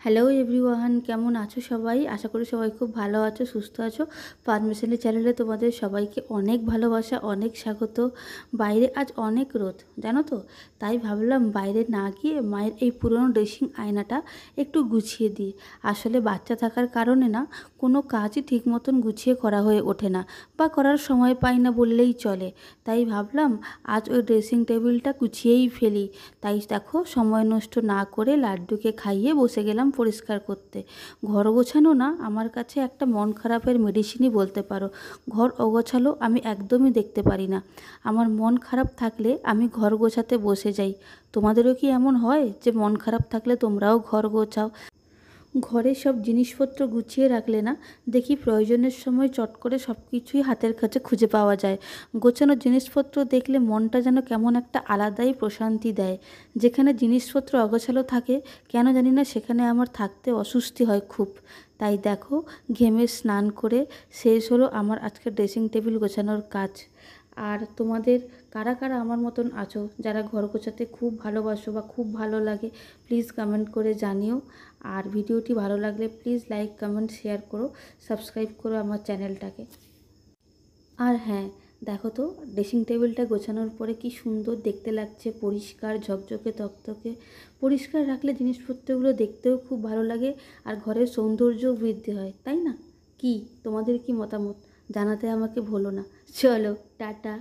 Hello everyone, কেমন আছো সবাই? আশা করি সবাই খুব ভালো আছো, সুস্থ আছো। পারমিশনের চ্যানেলে তোমাদের সবাইকে অনেক ভালোবাসা, অনেক স্বাগত। বাইরে আজ অনেক রোদ, জানো তো। তাই ভাবলাম বাইরে না গিয়ে মায়ের এই পুরনো ড্রেসিং আয়নাটা একটু গুছিয়ে দিই। আসলে বাচ্চা থাকার কারণে না কোনো কাজই ঠিক মতন গুছিয়ে করা হয়ে ওঠে না, বা করার সময় পাই না বললেই চলে। তাই ভাবলাম আজ ওই ড্রেসিং টেবিলটা গুছিয়েই ফেলি। তাই দেখো, সময় নষ্ট না করে লাড্ডুকে খাইয়ে বসে গেলাম পরিষ্কার করতে। ঘর গোছানো না আমার কাছে একটা মন খারাপের মেডিসিনই বলতে পারো। ঘর অগোছালো আমি একদমই দেখতে পারি না। আমার মন খারাপ থাকলে আমি ঘর গোছাতে বসে যাই। তোমাদেরও কি এমন হয় যে মন খারাপ থাকলে তোমরাও ঘর গোছাও? ঘরে সব জিনিসপত্র গুছিয়ে রাখলে না দেখি প্রয়োজনের সময় চট করে সব কিছুই হাতের কাছে খুঁজে পাওয়া যায়। গোছানো জিনিসপত্র দেখলে মনটা যেন কেমন একটা আলাদাই প্রশান্তি দেয়। যেখানে জিনিসপত্র অগোছালো থাকে কেন জানি না সেখানে আমার থাকতে অস্বস্তি হয় খুব। তাই দেখো, ঘেমে স্নান করে শেষ হলো আমার আজকে ড্রেসিং টেবিল গোছানোর কাজ। আর তোমাদের কারা কারা আমার মতন আছো যারা ঘর গোছাতে খুব ভালোবাসো বা খুব ভালো লাগে, প্লিজ কমেন্ট করে জানিও। আর ভিডিওটি ভালো লাগলে প্লিজ লাইক, কমেন্ট, শেয়ার করো, সাবস্ক্রাইব করো আমার চ্যানেলটাকে। আর হ্যাঁ, দেখো তো ড্রেসিং টেবিলটা গোছানোর পরে কি সুন্দর দেখতে লাগছে, পরিষ্কার ঝকঝকে তকতকে। পরিষ্কার রাখলে জিনিসপত্রগুলো দেখতেও খুব ভালো লাগে, আর ঘরের সৌন্দর্যও বৃদ্ধি হয়, তাই না? কি তোমাদের কি মতামত জানাতে আমাকে ভুলো না। চলো, টাটা।